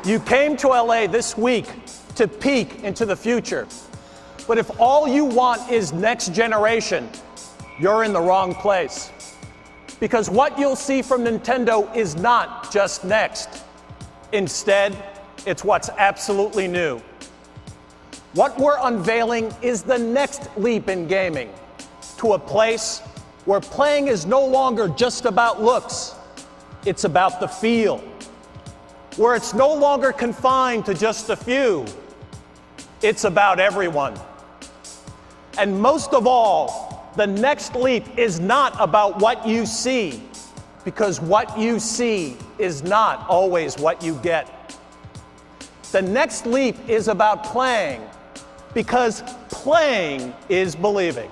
You came to LA this week to peek into the future. But if all you want is next generation, you're in the wrong place. Because what you'll see from Nintendo is not just next. Instead, it's what's absolutely new. What we're unveiling is the next leap in gaming, to a place where playing is no longer just about looks, it's about the feel. Where it's no longer confined to just a few, it's about everyone. And most of all, the next leap is not about what you see, because what you see is not always what you get. The next leap is about playing, because playing is believing.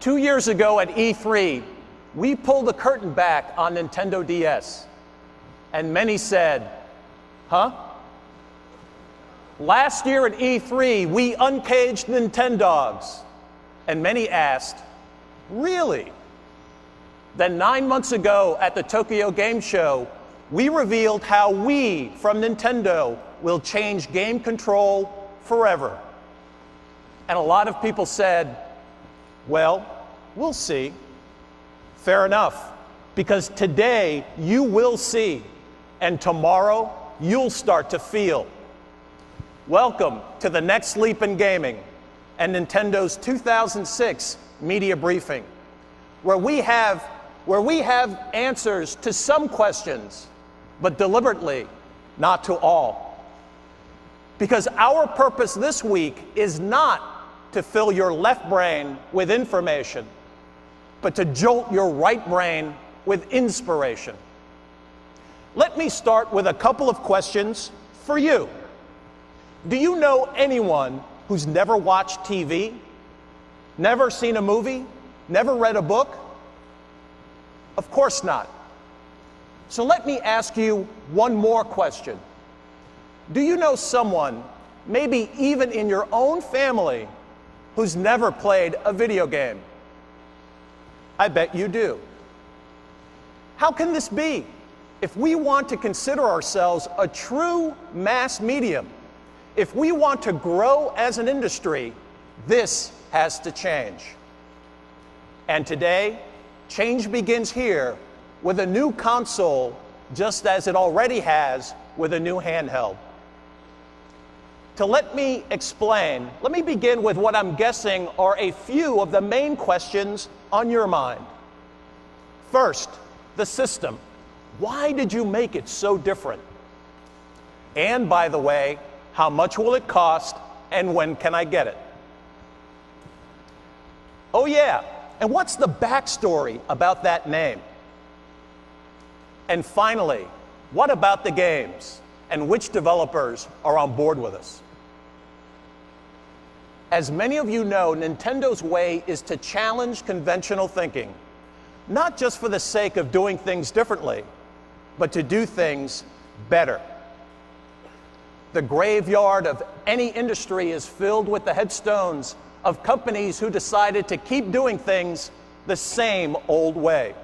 2 years ago at E3, we pulled the curtain back on Nintendo DS, and many said, huh? Last year at E3, we uncaged Nintendogs, and many asked, really? Then 9 months ago at the Tokyo Game Show, we revealed how we from Nintendo will change game control forever. And a lot of people said, well, we'll see. Fair enough, because today you will see, and tomorrow you'll start to feel. Welcome to the next leap in gaming and Nintendo's 2006 media briefing, where we have answers to some questions, but deliberately not to all. Because our purpose this week is not to fill your left brain with information, but to jolt your right brain with inspiration. Let me start with a couple of questions for you. Do you know anyone who's never watched TV, never seen a movie, never read a book? Of course not. So let me ask you one more question. Do you know someone, maybe even in your own family, who's never played a video game? I bet you do. How can this be? If we want to consider ourselves a true mass medium, if we want to grow as an industry, this has to change. And today, change begins here with a new console, just as it already has with a new handheld. To let me explain, let me begin with what I'm guessing are a few of the main questions on your mind. First, the system. Why did you make it so different? And by the way, how much will it cost and when can I get it? Oh yeah, and what's the backstory about that name? And finally, what about the games and which developers are on board with us? As many of you know, Nintendo's way is to challenge conventional thinking, not just for the sake of doing things differently, but to do things better. The graveyard of any industry is filled with the headstones of companies who decided to keep doing things the same old way,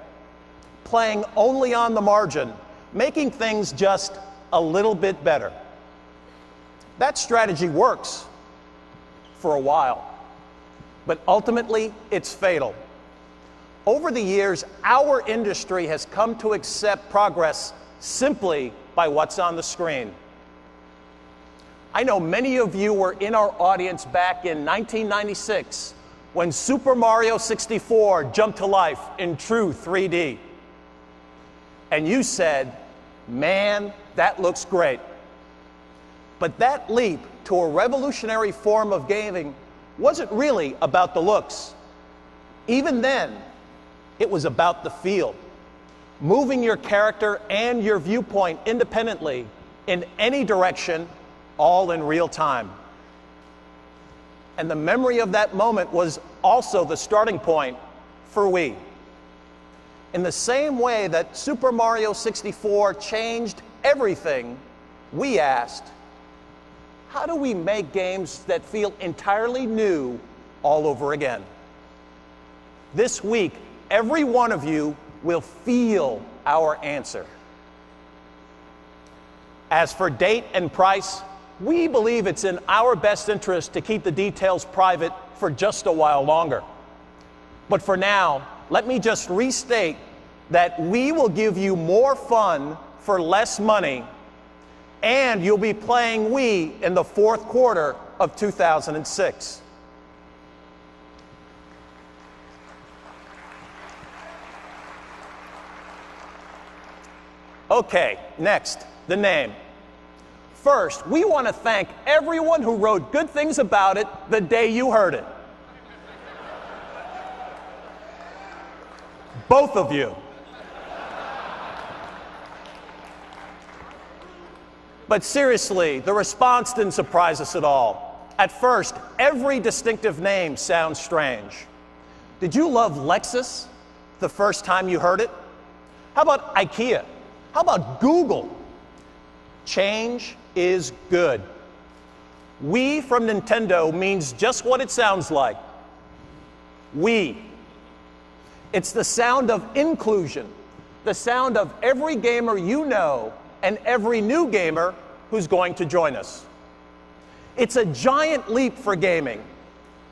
playing only on the margin, making things just a little bit better. That strategy works for a while, but ultimately it's fatal. Over the years, our industry has come to accept progress simply by what's on the screen. I know many of you were in our audience back in 1996 when Super Mario 64 jumped to life in true 3D. And you said, man, that looks great. But that leap to a revolutionary form of gaming wasn't really about the looks. Even then, it was about the feel, moving your character and your viewpoint independently in any direction, all in real time. And the memory of that moment was also the starting point for Wii. In the same way that Super Mario 64 changed everything, we asked, how do we make games that feel entirely new all over again? This week, every one of you will feel our answer. As for date and price, we believe it's in our best interest to keep the details private for just a while longer. But for now, let me just restate that we will give you more fun for less money, and you'll be playing Wii in the fourth quarter of 2006. Okay, next, the name. First, we want to thank everyone who wrote good things about it the day you heard it. Both of you. But seriously, the response didn't surprise us at all. At first, every distinctive name sounds strange. Did you love Lexus the first time you heard it? How about IKEA? How about Google? Change is good. We from Nintendo means just what it sounds like. We. It's the sound of inclusion, the sound of every gamer you know and every new gamer who's going to join us. It's a giant leap for gaming,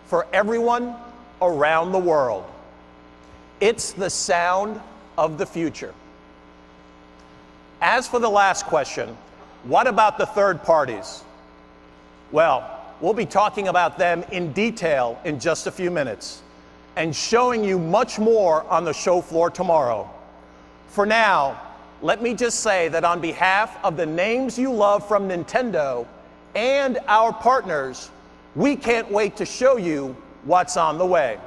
for everyone around the world. It's the sound of the future. As for the last question, what about the third parties? Well, we'll be talking about them in detail in just a few minutes and showing you much more on the show floor tomorrow. For now, let me just say that on behalf of the names you love from Nintendo and our partners, we can't wait to show you what's on the way.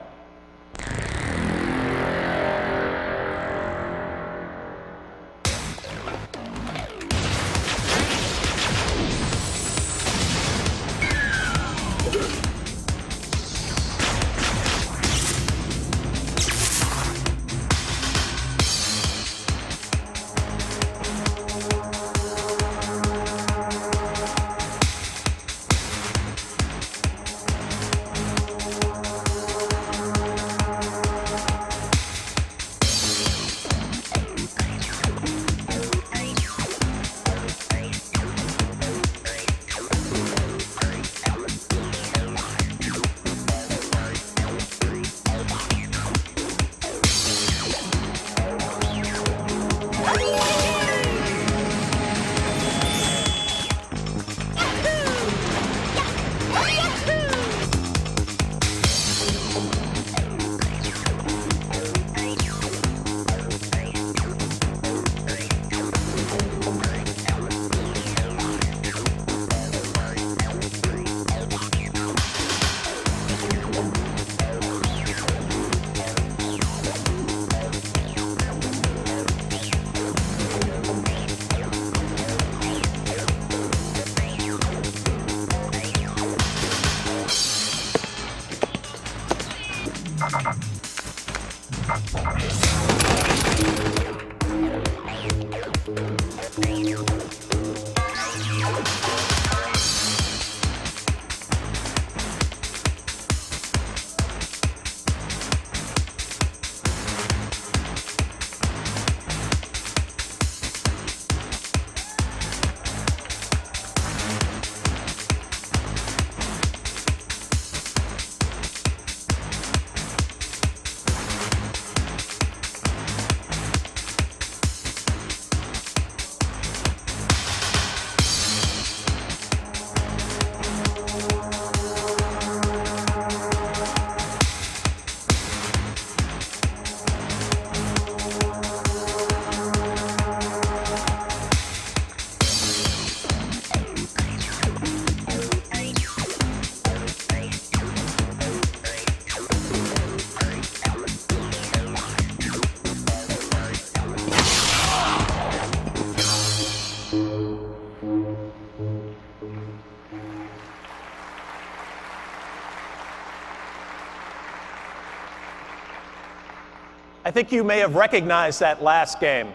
I think you may have recognized that last game.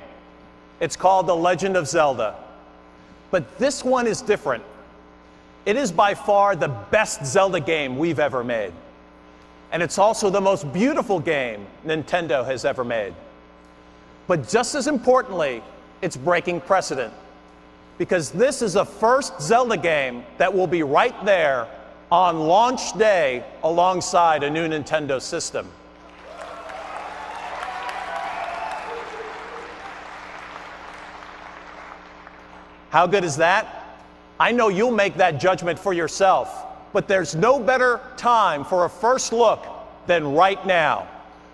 It's called The Legend of Zelda. But this one is different. It is by far the best Zelda game we've ever made. And it's also the most beautiful game Nintendo has ever made. But just as importantly, it's breaking precedent. Because this is the first Zelda game that will be right there on launch day alongside a new Nintendo system. How good is that? I know you'll make that judgment for yourself, but there's no better time for a first look than right now.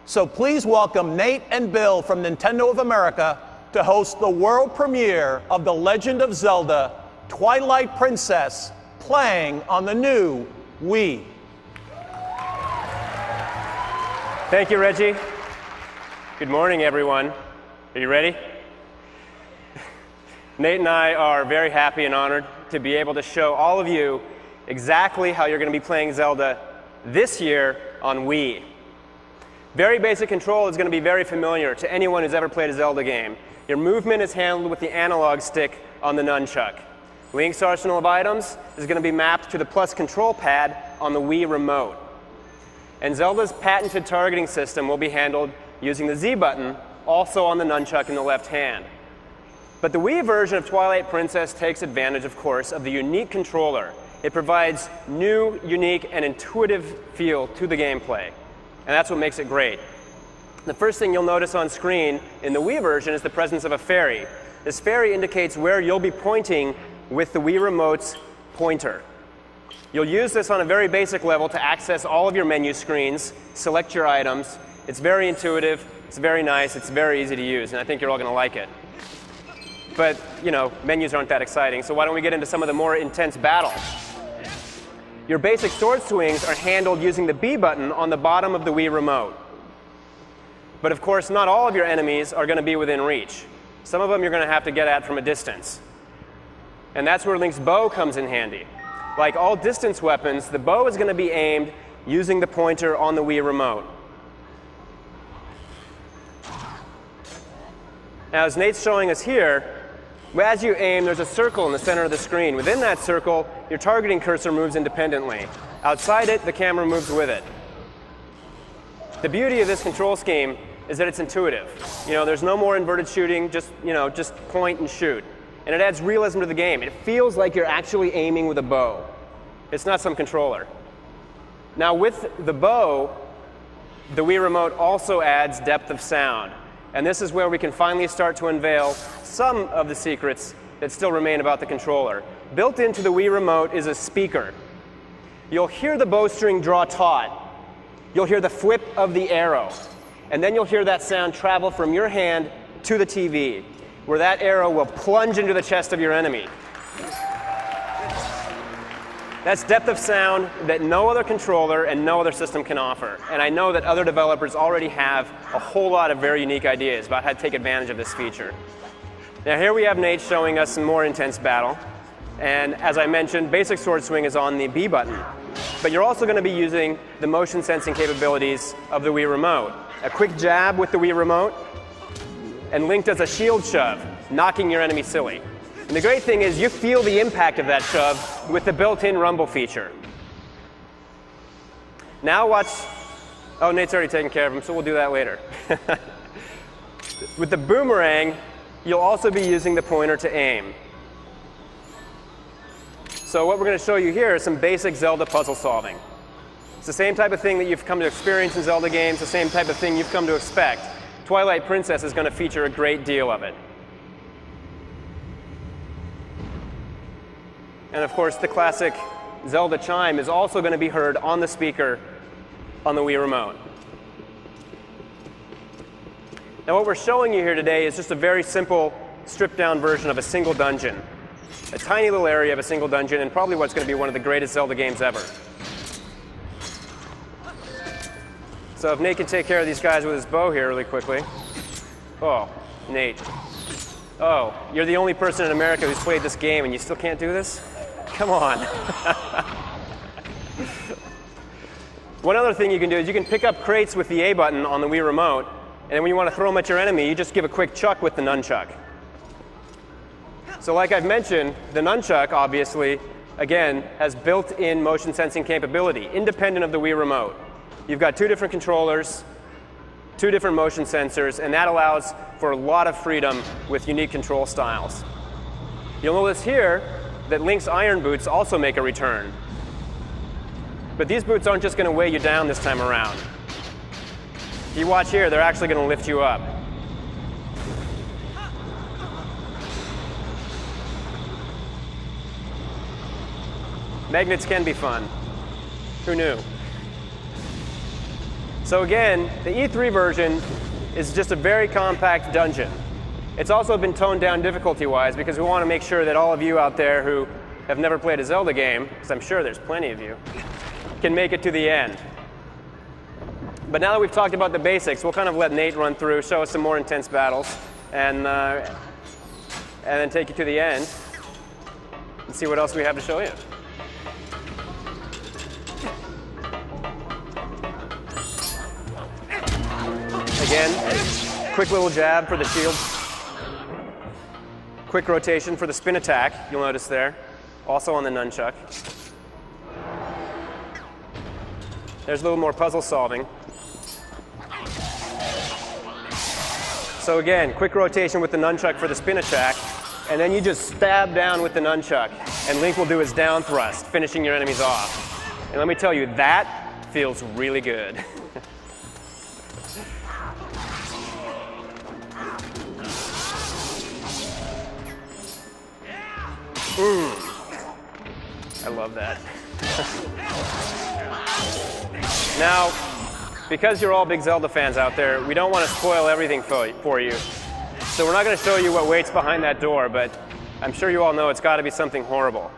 So please welcome Nate and Bill from Nintendo of America to host the world premiere of The Legend of Zelda: Twilight Princess, playing on the new Wii. Thank you, Reggie. Good morning, everyone. Are you ready? Nate and I are very happy and honored to be able to show all of you exactly how you're going to be playing Zelda this year on Wii. Very basic control is going to be very familiar to anyone who's ever played a Zelda game. Your movement is handled with the analog stick on the nunchuck. Link's arsenal of items is going to be mapped to the plus control pad on the Wii remote. And Zelda's patented targeting system will be handled using the Z button, also on the nunchuck in the left hand. But the Wii version of Twilight Princess takes advantage, of course, of the unique controller. It provides new, unique, and intuitive feel to the gameplay. And that's what makes it great. The first thing you'll notice on screen in the Wii version is the presence of a fairy. This fairy indicates where you'll be pointing with the Wii Remote's pointer. You'll use this on a very basic level to access all of your menu screens, select your items. It's very intuitive, it's very nice, it's very easy to use, and I think you're all going to like it. But, you know, menus aren't that exciting, so why don't we get into some of the more intense battle? Your basic sword swings are handled using the B button on the bottom of the Wii Remote. But of course, not all of your enemies are going to be within reach. Some of them you're going to have to get at from a distance. And that's where Link's bow comes in handy. Like all distance weapons, the bow is going to be aimed using the pointer on the Wii Remote. Now, as Nate's showing us here, as you aim, there's a circle in the center of the screen. Within that circle, your targeting cursor moves independently. Outside it, the camera moves with it. The beauty of this control scheme is that it's intuitive. You know, there's no more inverted shooting, just point and shoot. And it adds realism to the game. It feels like you're actually aiming with a bow. It's not some controller. Now, with the bow, the Wii Remote also adds depth of sound. And this is where we can finally start to unveil some of the secrets that still remain about the controller. Built into the Wii Remote is a speaker. You'll hear the bowstring draw taut. You'll hear the flip of the arrow. And then you'll hear that sound travel from your hand to the TV, where that arrow will plunge into the chest of your enemy. That's depth of sound that no other controller and no other system can offer. And I know that other developers already have a whole lot of very unique ideas about how to take advantage of this feature. Now here we have Nate showing us some more intense battle. And as I mentioned, basic sword swing is on the B button. But you're also going to be using the motion sensing capabilities of the Wii Remote. A quick jab with the Wii Remote, and Link does a shield shove, knocking your enemy silly. And the great thing is you feel the impact of that shove with the built-in rumble feature. Now watch, oh, Nate's already taken care of him, so we'll do that later. With the boomerang, you'll also be using the pointer to aim. So what we're going to show you here is some basic Zelda puzzle solving. It's the same type of thing that you've come to experience in Zelda games, the same type of thing you've come to expect. Twilight Princess is going to feature a great deal of it. And of course, the classic Zelda chime is also going to be heard on the speaker on the Wii Remote. Now what we're showing you here today is just a very simple, stripped-down version of a single dungeon. A tiny little area of a single dungeon, and probably what's going to be one of the greatest Zelda games ever. So if Nate can take care of these guys with his bow here really quickly. Oh, Nate. Oh, you're the only person in America who's played this game and you still can't do this? Come on. One other thing you can do is you can pick up crates with the A button on the Wii Remote, and then when you want to throw them at your enemy, you just give a quick chuck with the nunchuck. So like I've mentioned, the nunchuck, obviously, again, has built-in motion sensing capability, independent of the Wii Remote. You've got two different controllers, two different motion sensors, and that allows for a lot of freedom with unique control styles. You'll notice here that Link's iron boots also make a return. But these boots aren't just going to weigh you down this time around. If you watch here, they're actually going to lift you up. Magnets can be fun. Who knew? So again, the E3 version is just a very compact dungeon. It's also been toned down difficulty-wise because we want to make sure that all of you out there who have never played a Zelda game, because I'm sure there's plenty of you, can make it to the end. But now that we've talked about the basics, we'll kind of let Nate run through, show us some more intense battles, and then take you to the end and see what else we have to show you. Again, quick little jab for the shield. Quick rotation for the spin attack, you'll notice there, also on the nunchuck. There's a little more puzzle solving. So again, quick rotation with the nunchuck for the spin attack, and then you just stab down with the nunchuck, and Link will do his down thrust, finishing your enemies off. And let me tell you, that feels really good. I love that. Now, because you're all big Zelda fans out there, we don't want to spoil everything for you. So we're not going to show you what waits behind that door, but I'm sure you all know it's got to be something horrible.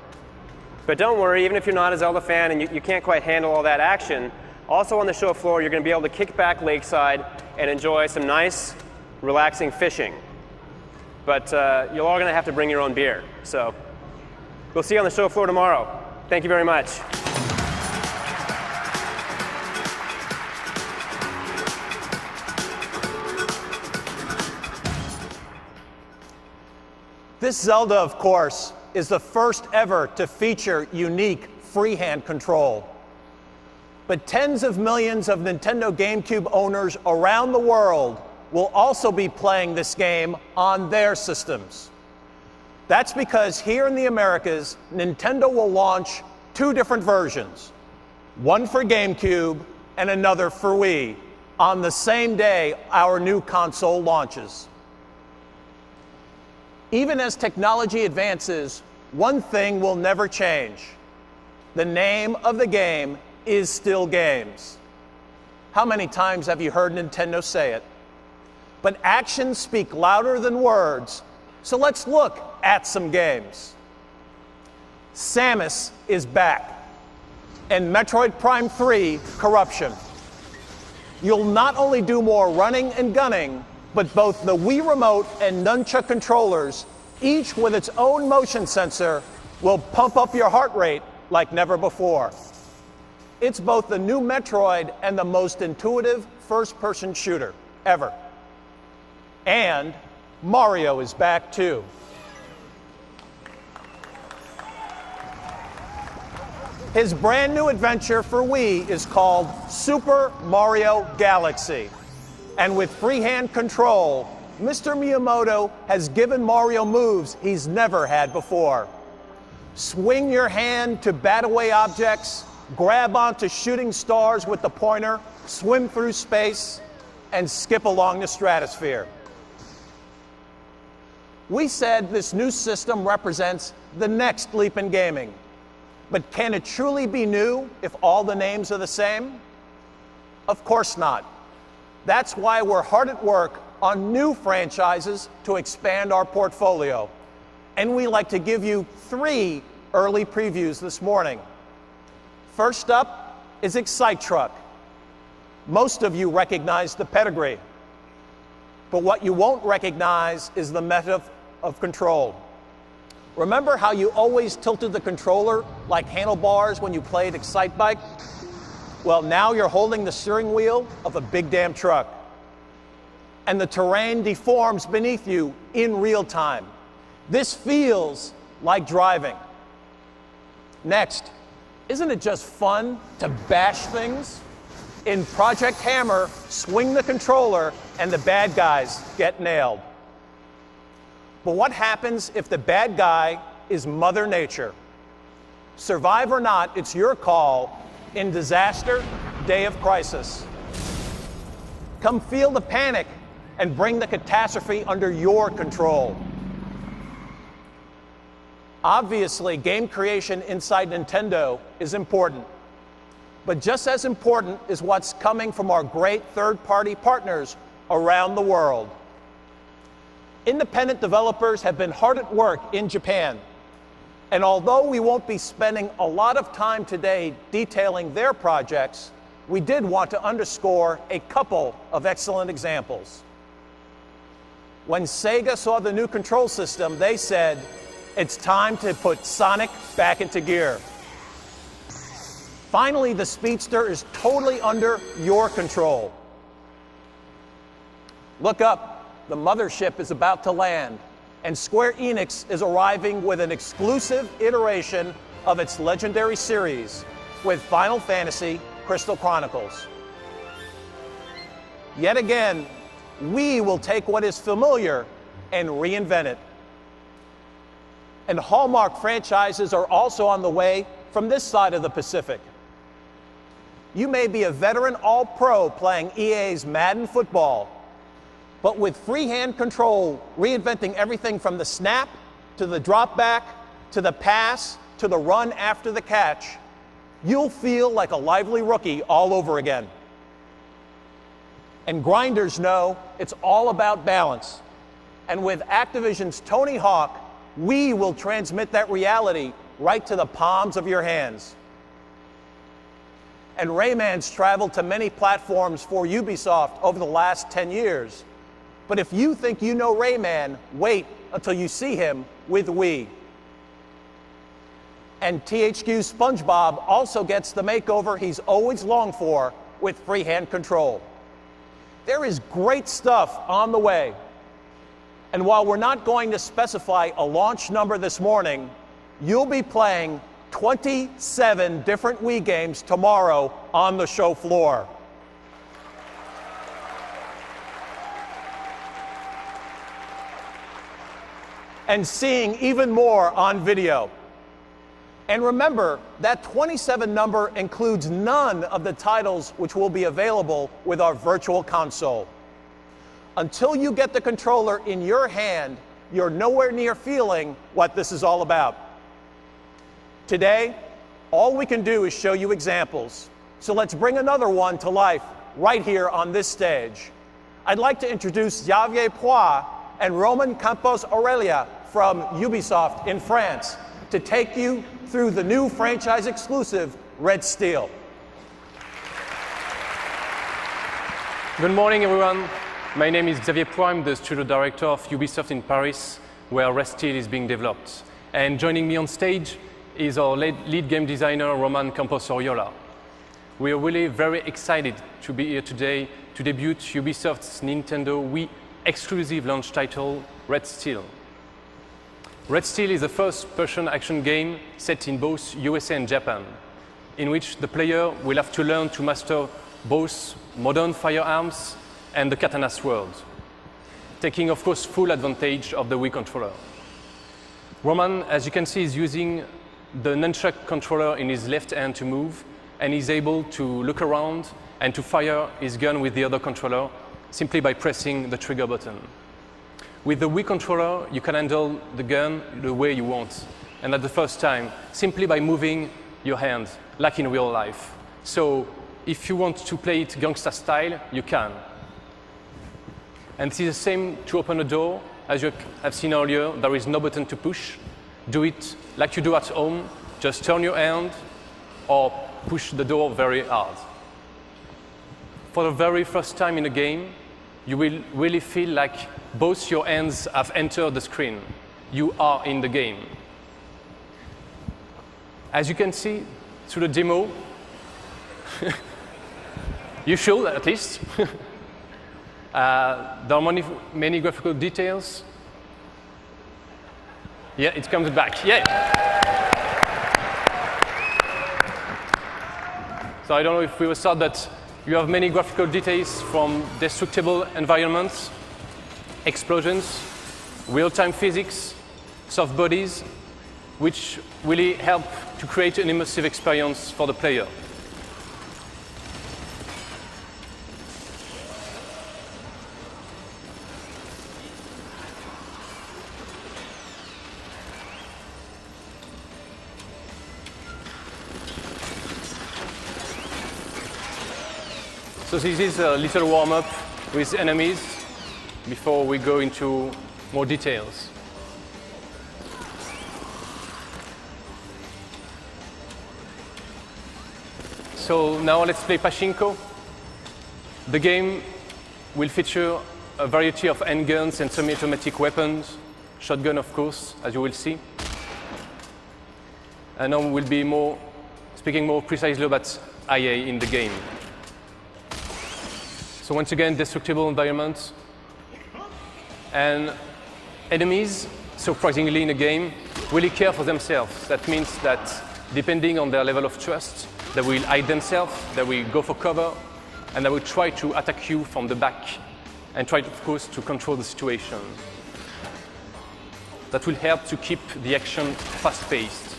But don't worry, even if you're not a Zelda fan and you can't quite handle all that action, also on the show floor, you're going to be able to kick back lakeside and enjoy some nice, relaxing fishing. But you're all going to have to bring your own beer. So we'll see you on the show floor tomorrow. Thank you very much. This Zelda, of course, is the first ever to feature unique freehand control. But tens of millions of Nintendo GameCube owners around the world will also be playing this game on their systems. That's because here in the Americas, Nintendo will launch two different versions, one for GameCube and another for Wii, on the same day our new console launches. Even as technology advances, one thing will never change. The name of the game is still games. How many times have you heard Nintendo say it? But actions speak louder than words, so let's look at some games. Samus is back, and Metroid Prime 3 Corruption. You'll not only do more running and gunning, but both the Wii Remote and Nunchuck controllers, each with its own motion sensor, will pump up your heart rate like never before. It's both the new Metroid and the most intuitive first-person shooter ever. And Mario is back too. His brand new adventure for Wii is called Super Mario Galaxy. And with freehand control, Mr. Miyamoto has given Mario moves he's never had before. Swing your hand to bat away objects, grab onto shooting stars with the pointer, swim through space, and skip along the stratosphere. We said this new system represents the next leap in gaming. But can it truly be new if all the names are the same? Of course not. That's why we're hard at work on new franchises to expand our portfolio. And we like to give you 3 early previews this morning. First up is Excite Truck. Most of you recognize the pedigree. But what you won't recognize is the method of control. Remember how you always tilted the controller like handlebars when you played Excite Bike? Well, now you're holding the steering wheel of a big damn truck. And the terrain deforms beneath you in real time. This feels like driving. Next, isn't it just fun to bash things? In Project Hammer, swing the controller and the bad guys get nailed. But what happens if the bad guy is Mother Nature? Survive or not, it's your call in Disaster, Day of Crisis. Come feel the panic and bring the catastrophe under your control. Obviously, game creation inside Nintendo is important. But just as important is what's coming from our great third-party partners around the world. Independent developers have been hard at work in Japan. And although we won't be spending a lot of time today detailing their projects, we did want to underscore a couple of excellent examples. When Sega saw the new control system, they said, it's time to put Sonic back into gear. Finally, the Speedster is totally under your control. Look up, the mothership is about to land, and Square Enix is arriving with an exclusive iteration of its legendary series with Final Fantasy Crystal Chronicles. Yet again, we will take what is familiar and reinvent it. And Hallmark franchises are also on the way from this side of the Pacific. You may be a veteran All-Pro playing EA's Madden Football, but with freehand control, reinventing everything from the snap, to the drop back, to the pass, to the run after the catch, you'll feel like a lively rookie all over again. And grinders know it's all about balance. And with Activision's Tony Hawk, we will transmit that reality right to the palms of your hands. And Rayman's traveled to many platforms for Ubisoft over the last 10 years. But if you think you know Rayman, wait until you see him with Wii. And THQ's SpongeBob also gets the makeover he's always longed for with freehand control. There is great stuff on the way. And while we're not going to specify a launch number this morning, you'll be playing 27 different Wii games tomorrow on the show floor. And seeing even more on video. And remember, that 27 number includes none of the titles which will be available with our virtual console. Until you get the controller in your hand, you're nowhere near feeling what this is all about. Today, all we can do is show you examples. So let's bring another one to life right here on this stage. I'd like to introduce Xavier Poix and Roman Campos Aurelia from Ubisoft in France to take you through the new franchise exclusive, Red Steel. Good morning, everyone. My name is Xavier Poix. I'm the studio director of Ubisoft in Paris, where Red Steel is being developed. And joining me on stage is our lead game designer, Roman Campos Oriola. We are really very excited to be here today to debut Ubisoft's Nintendo Wii exclusive launch title, Red Steel. Red Steel is a first-person action game set in both USA and Japan, in which the player will have to learn to master both modern firearms and the katana sword, taking, of course, full advantage of the Wii controller. Roman, as you can see, is using the nunchuck controller in his left hand to move, and he's able to look around and to fire his gun with the other controller simply by pressing the trigger button. With the Wii controller, you can handle the gun the way you want, and at the first time, simply by moving your hand, like in real life. So if you want to play it gangsta style, you can. And it is the same to open a door. As you have seen earlier, there is no button to push. Do it like you do at home. Just turn your hand or push the door very hard. For the very first time in a game, you will really feel like both your hands have entered the screen. You are in the game. As you can see through the demo, you should at least. There are many graphical details. Yeah, it comes back. Yeah. So I don't know if we will start that you have many graphical details from destructible environments, explosions, real-time physics, soft bodies, which really help to create an immersive experience for the player. So this is a little warm-up with enemies before we go into more details. So now let's play Pachinko. The game will feature a variety of handguns and semi-automatic weapons, shotgun of course, as you will see. And now we'll be speaking more precisely about IA in the game. So once again, destructible environments, And enemies, surprisingly in a game, really care for themselves. That means that depending on their level of trust, they will hide themselves, they will go for cover, and they will try to attack you from the back and try, of course, to control the situation. That will help to keep the action fast-paced.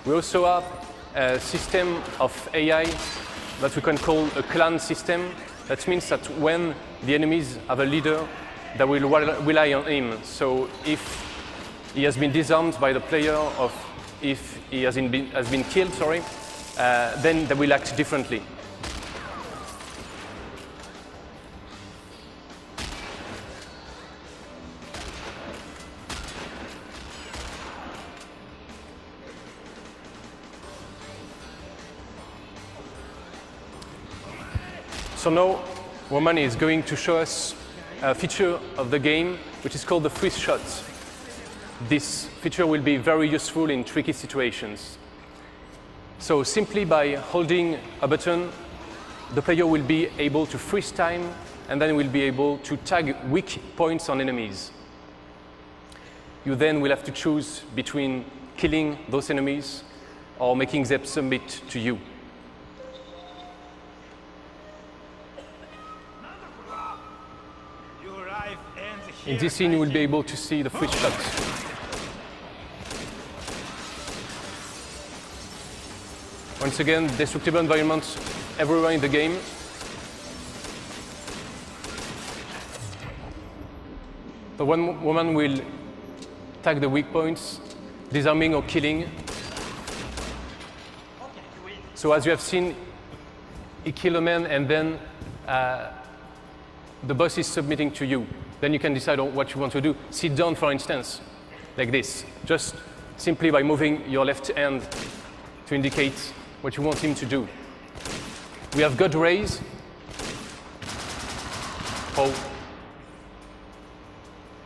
We also have a system of AI that we can call a clan system. That means that when the enemies have a leader, they will rely on him. So if he has been disarmed by the player, or if he has been killed, then they will act differently. So now, Roman is going to show us a feature of the game, which is called the freeze shot. This feature will be very useful in tricky situations. So simply by holding a button, the player will be able to freeze time, and then will be able to tag weak points on enemies. You then will have to choose between killing those enemies or making them submit to you. In this scene, you will be able to see the freeze shot. Once again, destructible environments everywhere in the game. The one woman will tag the weak points, disarming or killing. So as you have seen, he killed a man, and then the boss is submitting to you. Then you can decide on what you want to do. Sit down, for instance, like this, just simply by moving your left hand to indicate what you want him to do. We have God rays. Oh.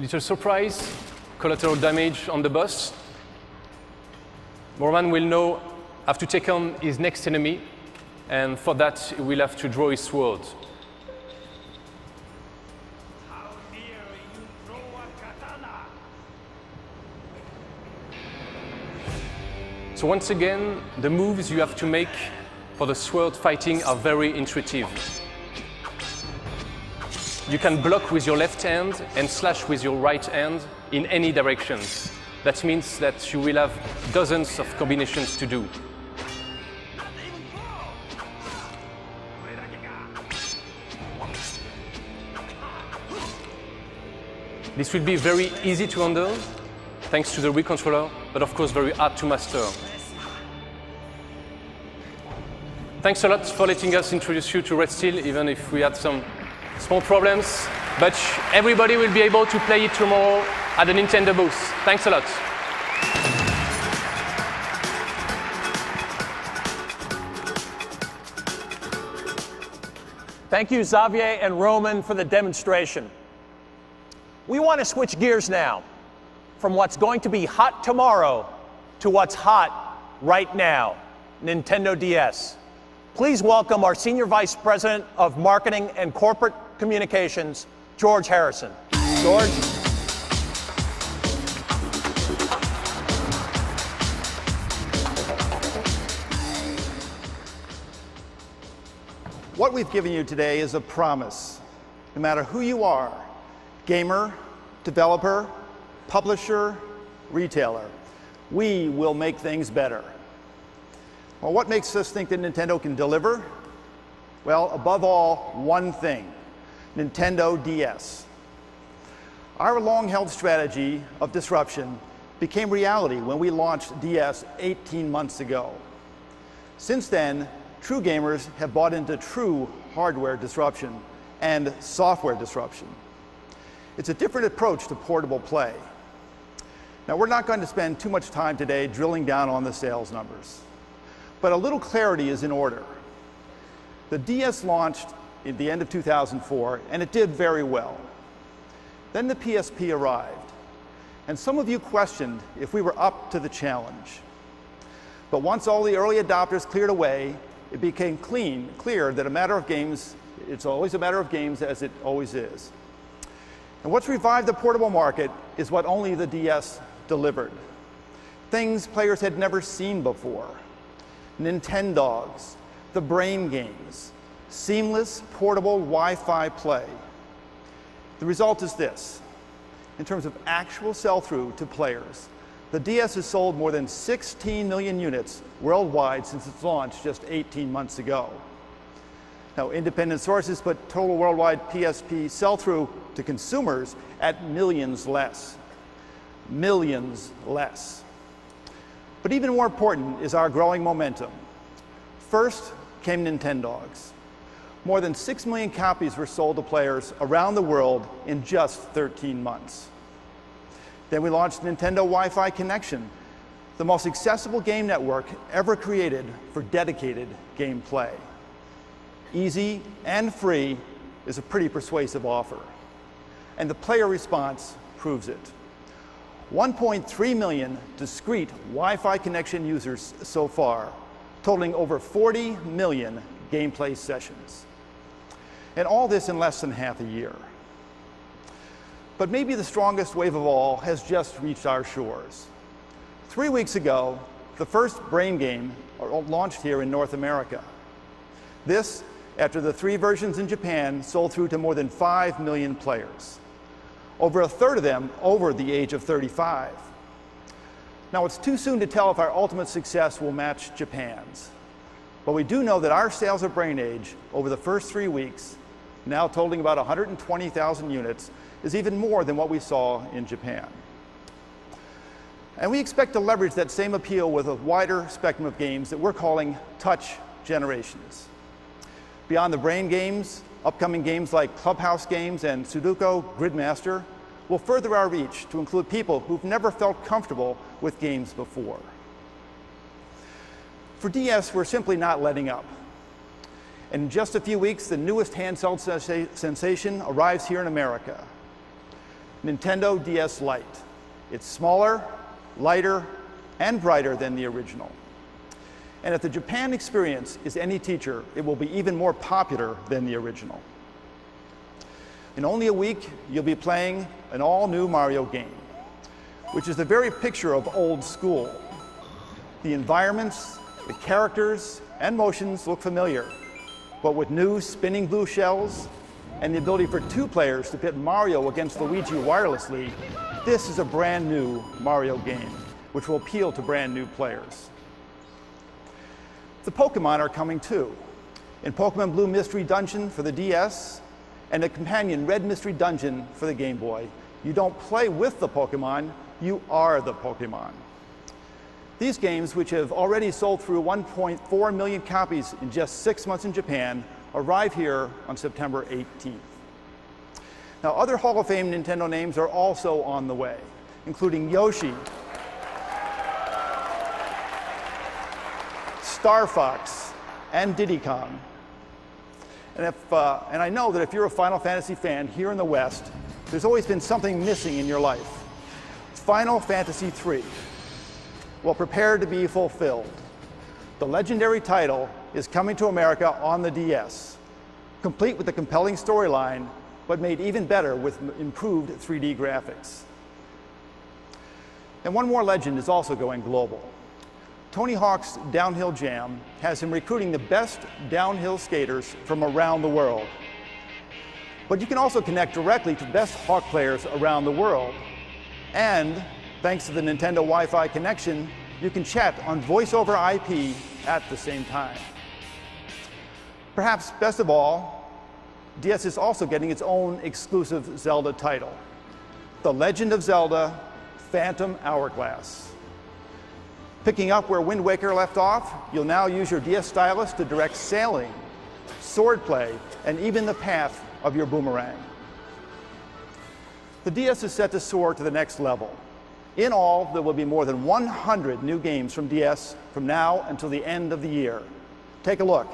Little surprise, collateral damage on the boss. Roman will now have to take on his next enemy, and for that, he will have to draw his sword. So once again, the moves you have to make for the sword fighting are very intuitive. You can block with your left hand and slash with your right hand in any directions. That means that you will have dozens of combinations to do. This will be very easy to handle, thanks to the Wii controller, but of course very hard to master. Thanks a lot for letting us introduce you to Red Steel, even if we had some small problems. But everybody will be able to play it tomorrow at the Nintendo booth. Thanks a lot. Thank you, Xavier and Roman, for the demonstration. We want to switch gears now from what's going to be hot tomorrow to what's hot right now, Nintendo DS. Please welcome our Senior Vice President of Marketing and Corporate Communications, George Harrison. George? What we've given you today is a promise. No matter who you are, gamer, developer, publisher, retailer, we will make things better. Well, what makes us think that Nintendo can deliver? Well, above all, one thing: Nintendo DS. Our long-held strategy of disruption became reality when we launched DS 18 months ago. Since then, true gamers have bought into true hardware disruption and software disruption. It's a different approach to portable play. Now, we're not going to spend too much time today drilling down on the sales numbers, but a little clarity is in order. The DS launched at the end of 2004, and it did very well. Then the PSP arrived. and some of you questioned if we were up to the challenge. But once all the early adopters cleared away, it became clear that it's always a matter of games, as it always is. And what's revived the portable market is what only the DS delivered. Things players had never seen before. Nintendogs, the brain games, seamless portable Wi-Fi play. The result is this. In terms of actual sell-through to players, the DS has sold more than 16 million units worldwide since its launch just 18 months ago. Now, independent sources put total worldwide PSP sell-through to consumers at millions less. Millions less. But even more important is our growing momentum. First came Nintendogs. More than 6 million copies were sold to players around the world in just 13 months. Then we launched Nintendo Wi-Fi Connection, the most accessible game network ever created for dedicated gameplay. Easy and free is a pretty persuasive offer. And the player response proves it. 1.3 million discrete Wi-Fi connection users so far, totaling over 40 million gameplay sessions. And all this in less than half a year. But maybe the strongest wave of all has just reached our shores. 3 weeks ago, the first Brain game launched here in North America. This, after the 3 versions in Japan sold through to more than 5 million players. Over a third of them over the age of 35. Now, it's too soon to tell if our ultimate success will match Japan's. But we do know that our sales of Brain Age over the first 3 weeks, now totaling about 120,000 units, is even more than what we saw in Japan. And we expect to leverage that same appeal with a wider spectrum of games that we're calling Touch Generations. Beyond the Brain games, upcoming games like Clubhouse Games and Sudoku Gridmaster will further our reach to include people who've never felt comfortable with games before. For DS, we're simply not letting up. And in just a few weeks, the newest handheld sensation arrives here in America. Nintendo DS Lite. It's smaller, lighter, and brighter than the original. And if the Japan experience is any teacher, it will be even more popular than the original. In only a week, you'll be playing an all-new Mario game, which is the very picture of old school. The environments, the characters, and motions look familiar, but with new spinning blue shells and the ability for 2 players to pit Mario against Luigi wirelessly, this is a brand new Mario game, which will appeal to brand new players. The Pokemon are coming too. In Pokemon Blue Mystery Dungeon for the DS, and a companion Red Mystery Dungeon for the Game Boy, you don't play with the Pokemon, you are the Pokemon. These games, which have already sold through 1.4 million copies in just 6 months in Japan, arrive here on September 18th. Now, other Hall of Fame Nintendo names are also on the way, including Yoshi, Star Fox, and Diddy Kong. And I know that if you're a Final Fantasy fan here in the West, there's always been something missing in your life. Final Fantasy III. Well, prepare to be fulfilled. The legendary title is coming to America on the DS, complete with a compelling storyline, but made even better with improved 3D graphics. And one more legend is also going global. Tony Hawk's Downhill Jam has him recruiting the best downhill skaters from around the world. But you can also connect directly to best Hawk players around the world. And thanks to the Nintendo Wi-Fi connection, you can chat on voice over IP at the same time. Perhaps best of all, DS is also getting its own exclusive Zelda title, The Legend of Zelda: Phantom Hourglass. Picking up where Wind Waker left off, you'll now use your DS stylus to direct sailing, swordplay, and even the path of your boomerang. The DS is set to soar to the next level. In all, there will be more than 100 new games from DS from now until the end of the year. Take a look.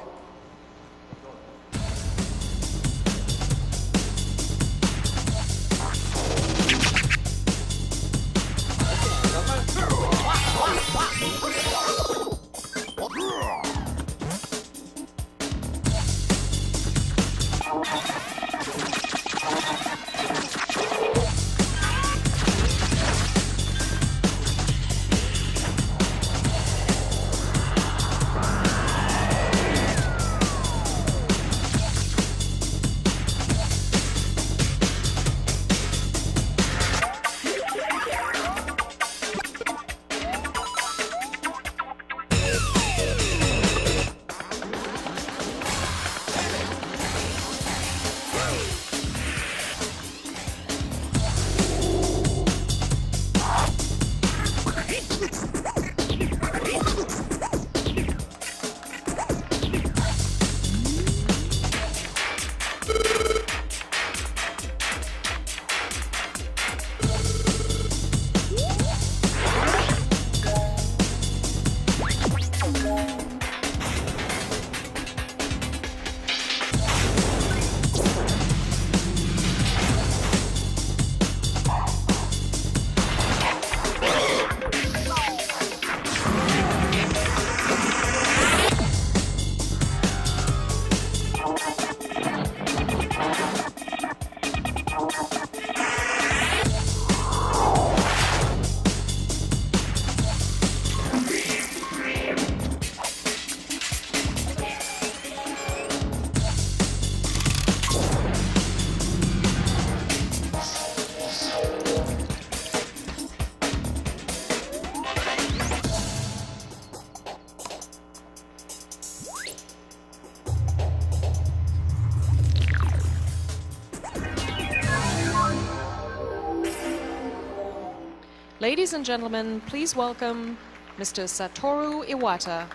Ladies and gentlemen, please welcome Mr. Satoru Iwata.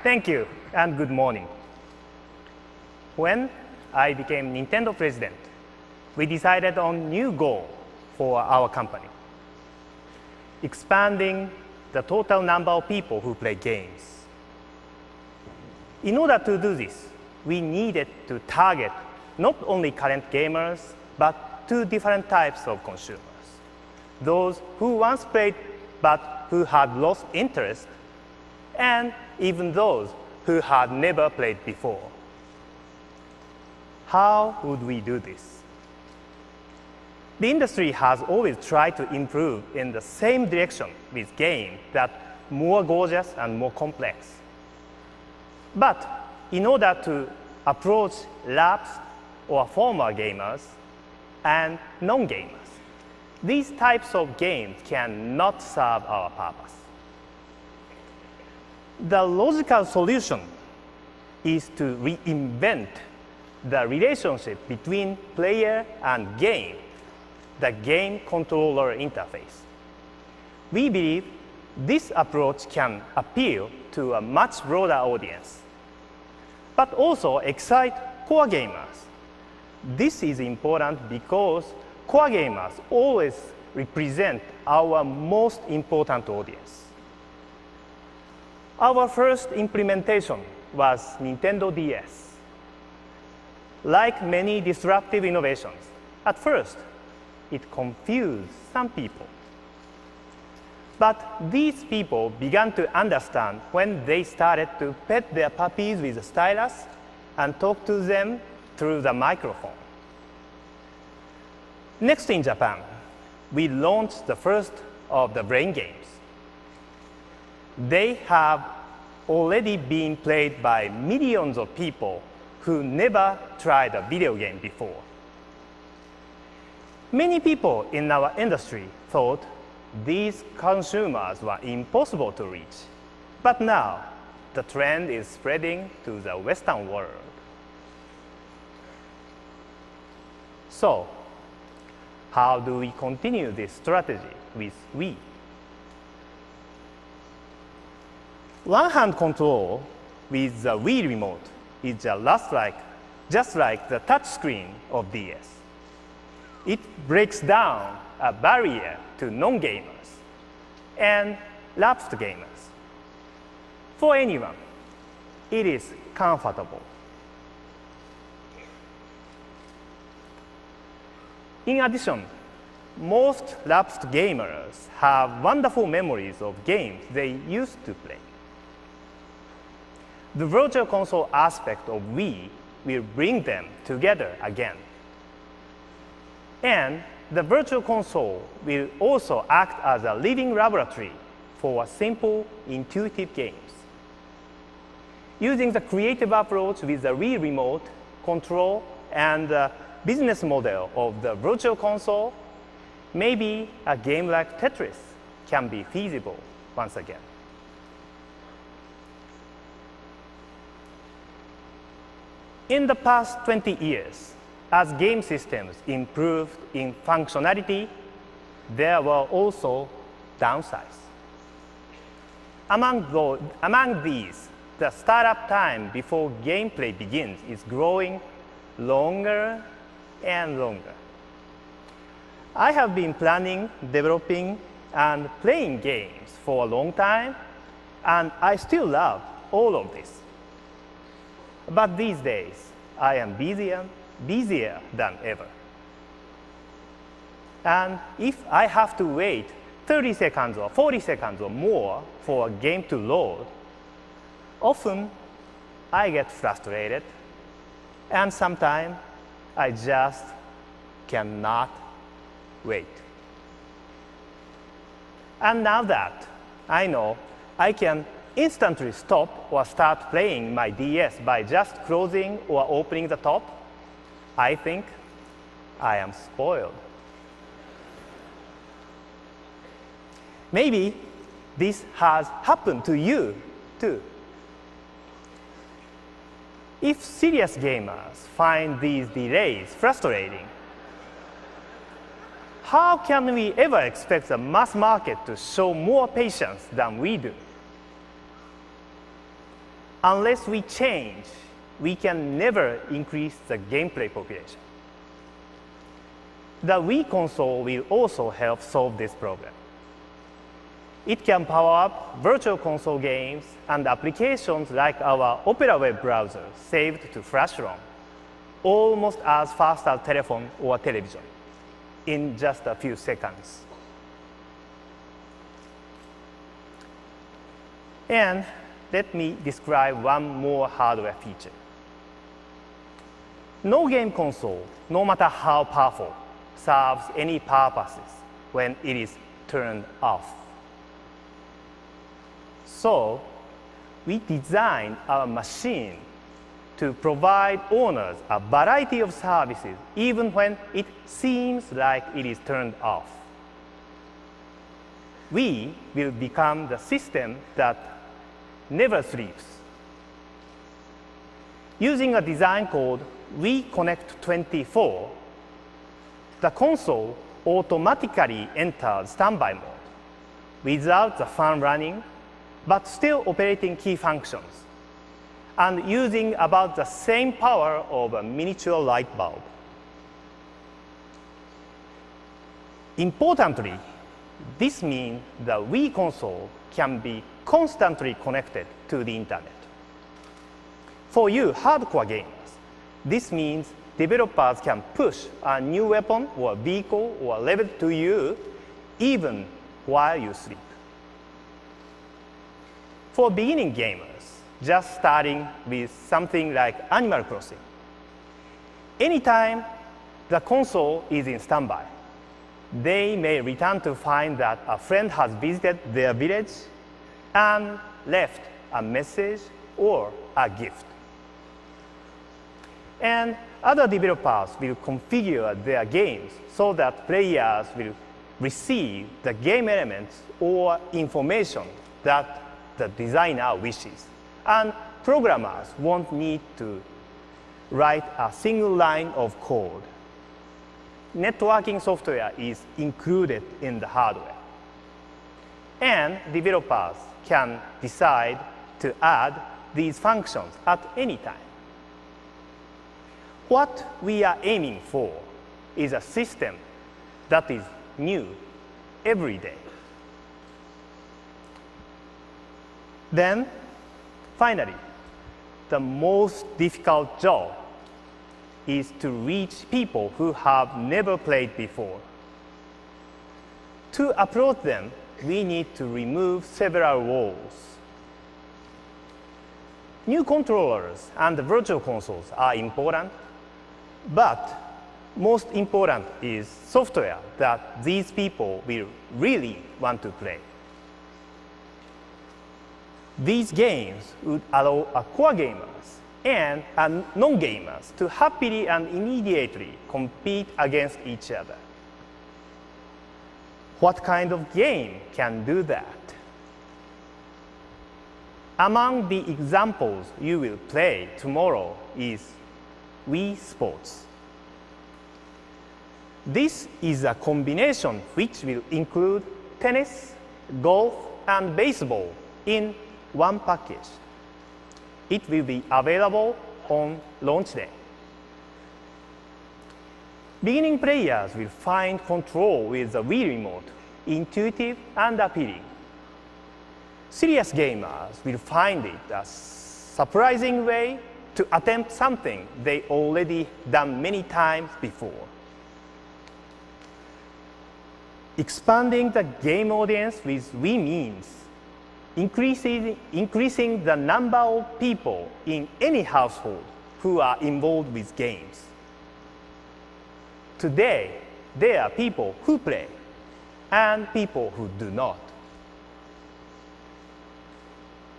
Thank you and good morning. When I became Nintendo president, we decided on new goal for our company, expanding the total number of people who play games. In order to do this, we needed to target not only current gamers, but two different types of consumers. Those who once played but who had lost interest, and even those who had never played before. How would we do this? The industry has always tried to improve in the same direction with games that are more gorgeous and more complex. But in order to approach lapsed or former gamers and non-gamers, these types of games cannot serve our purpose. The logical solution is to reinvent the relationship between player and game, the game controller interface. We believe this approach can appeal to a much broader audience, but also excite core gamers. This is important because core gamers always represent our most important audience. Our first implementation was Nintendo DS. Like many disruptive innovations, at first, it confused some people. But these people began to understand when they started to pet their puppies with a stylus and talk to them through the microphone. Next in Japan, we launched the first of the brain games. They have already been played by millions of people who never tried a video game before. Many people in our industry thought these consumers were impossible to reach. But now, the trend is spreading to the Western world. So, how do we continue this strategy with Wii? One-hand control with the Wii remote is just like the touch screen of DS. It breaks down a barrier to non-gamers and lapsed gamers. For anyone, it is comfortable. In addition, most lapsed gamers have wonderful memories of games they used to play. The virtual console aspect of Wii will bring them together again. And the virtual console will also act as a living laboratory for simple, intuitive games. Using the creative approach with the Wii remote, control, and the business model of the virtual console, maybe a game like Tetris can be feasible once again. In the past 20 years, as game systems improved in functionality, there were also downsides. Among these, the startup time before gameplay begins is growing longer and longer. I have been planning, developing, and playing games for a long time, and I still love all of this. But these days, I am busier than ever. And if I have to wait 30 seconds or 40 seconds or more for a game to load, often I get frustrated, and sometimes I just cannot wait. And now that I know I can instantly stop or start playing my DS by just closing or opening the top, I think I am spoiled. Maybe this has happened to you too. If serious gamers find these delays frustrating, how can we ever expect the mass market to show more patience than we do? Unless we change, we can never increase the gameplay population. The Wii console will also help solve this problem. It can power up virtual console games and applications like our Opera web browser saved to flash ROM, almost as fast as telephone or television, in just a few seconds. And let me describe one more hardware feature. No game console, no matter how powerful, serves any purposes when it is turned off. So, we designed our machine to provide owners a variety of services even when it seems like it is turned off. We will become the system that never sleeps. Using a design called WiiConnect24, the console automatically enters standby mode without the fan running, but still operating key functions and using about the same power of a miniature light bulb. Importantly, this means the Wii console can be constantly connected to the internet. For you hardcore gamers, this means developers can push a new weapon or vehicle or level to you even while you sleep. For beginning gamers, just starting with something like Animal Crossing, anytime the console is in standby, they may return to find that a friend has visited their village and left a message or a gift. And other developers will configure their games so that players will receive the game elements or information that the designer wishes. And programmers won't need to write a single line of code. Networking software is included in the hardware. And developers can decide to add these functions at any time. What we are aiming for is a system that is new every day. Then, finally, the most difficult job is to reach people who have never played before. To approach them, we need to remove several walls. New controllers and virtual consoles are important, but most important is software that these people will really want to play. These games would allow core gamers and non-gamers to happily and immediately compete against each other. What kind of game can do that? Among the examples you will play tomorrow is Wii Sports. This is a combination which will include tennis, golf, and baseball in one package. It will be available on launch day. Beginning players will find control with the Wii Remote intuitive and appealing. Serious gamers will find it a surprising way to attempt something they already done many times before. Expanding the game audience with Wii means increasing the number of people in any household who are involved with games. Today, there are people who play and people who do not.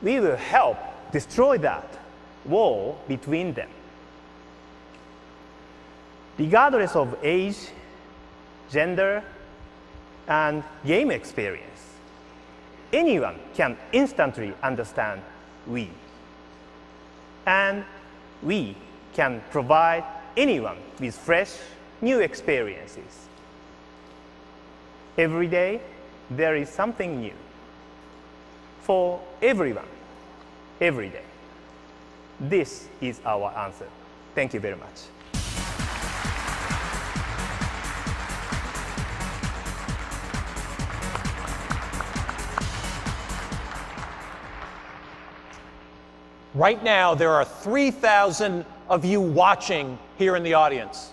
We will help destroy that wall between them. Regardless of age, gender, and game experience, anyone can instantly understand Wii. And we can provide anyone with fresh, new experiences. Every day, there is something new. For everyone, every day. This is our answer. Thank you very much. Right now, there are 3,000 of you watching here in the audience,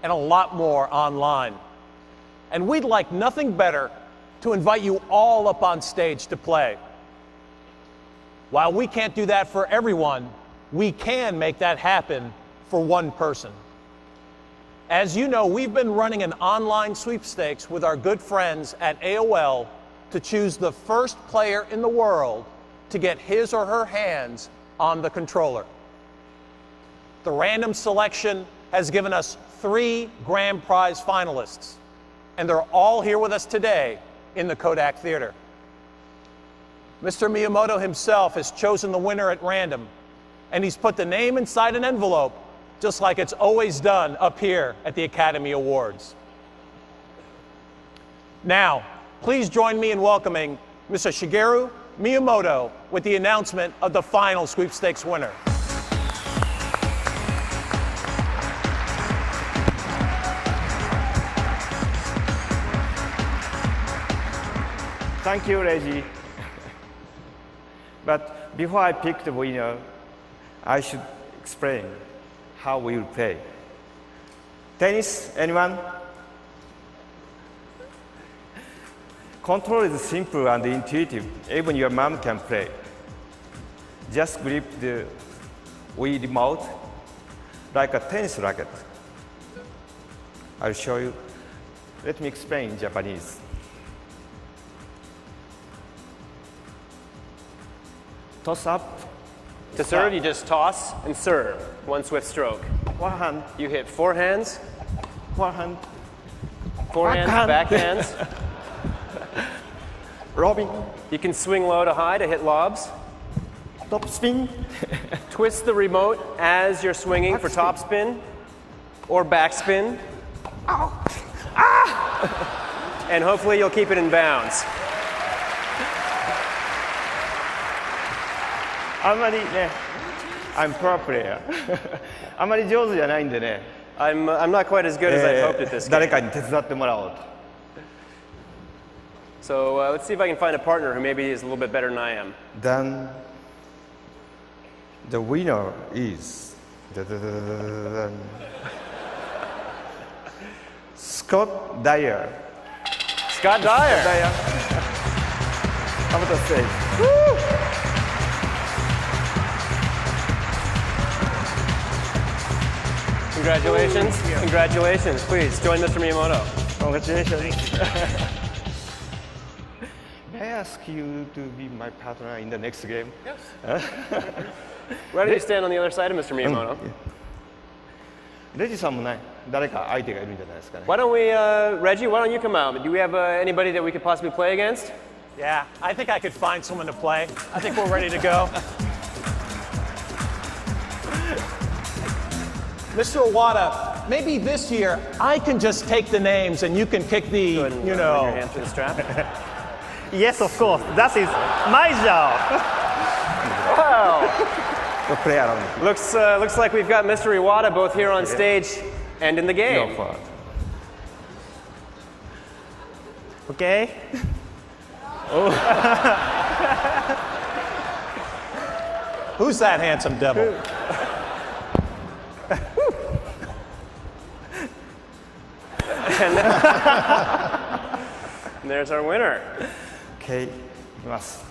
and a lot more online. And we'd like nothing better to invite you all up on stage to play. While we can't do that for everyone, we can make that happen for one person. As you know, we've been running an online sweepstakes with our good friends at AOL to choose the first player in the world to get his or her hands on the controller. The random selection has given us 3 grand prize finalists, and they're all here with us today in the Kodak Theater. Mr. Miyamoto himself has chosen the winner at random, and he's put the name inside an envelope, just like it's always done up here at the Academy Awards. Now, please join me in welcoming Mr. Shigeru Miyamoto with the announcement of the final sweepstakes winner. Thank you, Reggie. But before I pick the winner, I should explain how we will play. Tennis, anyone? Control is simple and intuitive. Even your mom can play. Just grip the Wii remote like a tennis racket. I'll show you. Let me explain in Japanese. Toss up. To serve, you just toss and serve. One swift stroke. One hand. You hit forehands, Forehand. forehands, backhands. Robin. You can swing low to high to hit lobs. Top spin. Twist the remote as you're swinging for top spin or backspin. And hopefully you'll keep it in bounds. あんまりね、I'm pro player あんまり上手じゃないんでね、I'm not quite as good as I hoped at this game. 誰かに手伝ってもらおうと。So let's see if I can find a partner who maybe is a little bit better than I am. Then the winner is Scott Dyer. Scott Dyer. Dyer. Come to the stage. Congratulations. Congratulations. Please join Mr. Miyamoto. Congratulations. May I ask you to be my partner in the next game? Yes. Why don't you stand on the other side of Mr. Miyamoto? レジさんもね、誰か相手がいるんじゃないですかね。 Why don't we, Reggie, why don't you come out? Do we have anybody that we could possibly play against? Yeah, I think I could find someone to play. I think we're ready to go. Mr. Iwata, maybe this year I can just take the names and you can kick the, Go ahead and you run your know. hand through the strap. Yes, of course. That is my job. The play around. Looks like we've got Mr. Iwata both here on stage and in the game. Your fault. Okay. Who's that handsome devil? And there's our winner. Okay. いきます。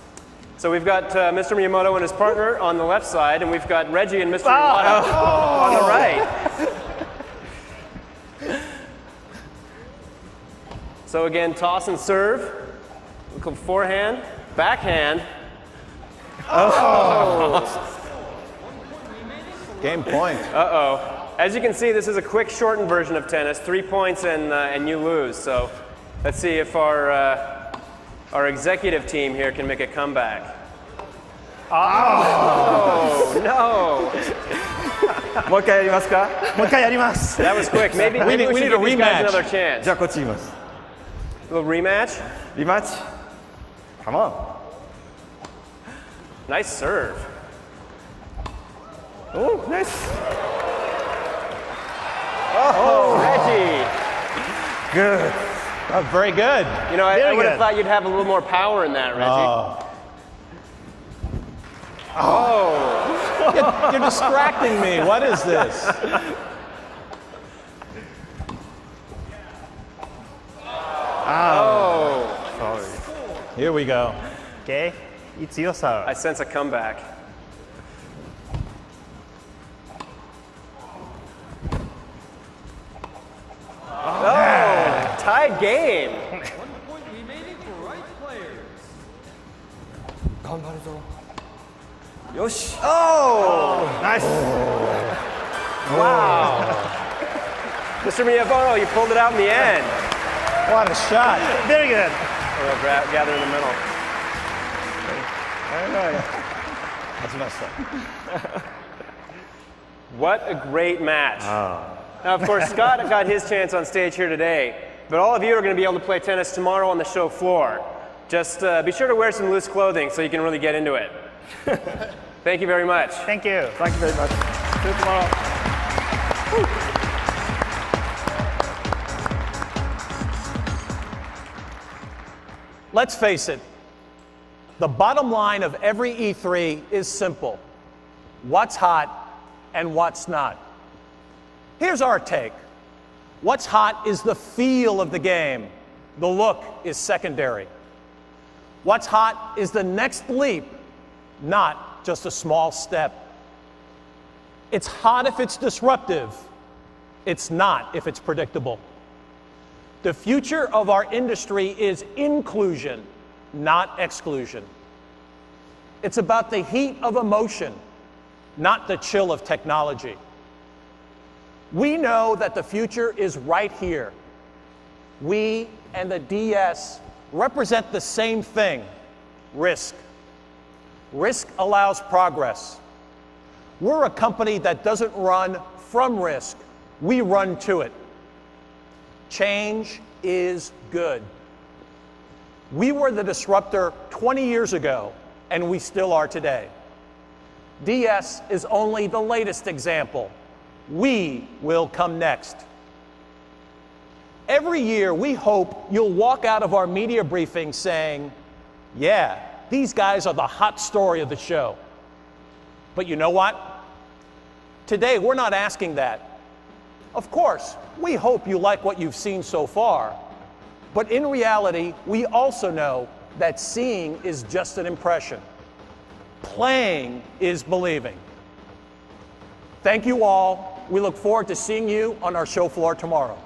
So we've got Mr. Miyamoto and his partner on the left side, and we've got Reggie and Mr. Iwata on the right. So again, toss and serve. Look at forehand, backhand. Game point. Uh-oh. As you can see, this is a quick, shortened version of tennis. 3 points and you lose. So let's see if our executive team here can make a comeback. Oh, no. もう一回やりますか？もう一回やります。 That was quick. Maybe we need should a give these guys rematch. another chance. じゃあこっち言います。 A little rematch. リマッチ。Come on. Nice serve. Oh, nice. Oh, Reggie. Good. Oh, very good. You know, I Very would have good. thought you'd have a little more power in that, Reggie. You're distracting me. What is this? Oh, Here we go. Okay. It's your serve. I sense a comeback. Oh, tied game. 頑張るぞ。よし。 Nice. Mr. Miyamoto, you pulled it out in the end. What a shot. Very good. We'll gather in the middle. What a great match. Now, of course, Scott got his chance on stage here today, but all of you are going to be able to play tennis tomorrow on the show floor. Just be sure to wear some loose clothing so you can really get into it. Thank you very much. Thank you. Thank you very much. See you tomorrow. Let's face it, the bottom line of every E3 is simple. What's hot and what's not. Here's our take. What's hot is the feel of the game. The look is secondary. What's hot is the next leap, not just a small step. It's hot if it's disruptive. It's not if it's predictable. The future of our industry is inclusion, not exclusion. It's about the heat of emotion, not the chill of technology. We know that the future is right here. We and the DS represent the same thing, risk. Risk allows progress. We're a company that doesn't run from risk, we run to it. Change is good. We were the disruptor 20 years ago, and we still are today. DS is only the latest example. We will come next. Every year, we hope you'll walk out of our media briefing saying, yeah, these guys are the hot story of the show. But you know what? Today, we're not asking that. Of course, we hope you like what you've seen so far. But in reality, we also know that seeing is just an impression. Playing is believing. Thank you all. We look forward to seeing you on our show floor tomorrow.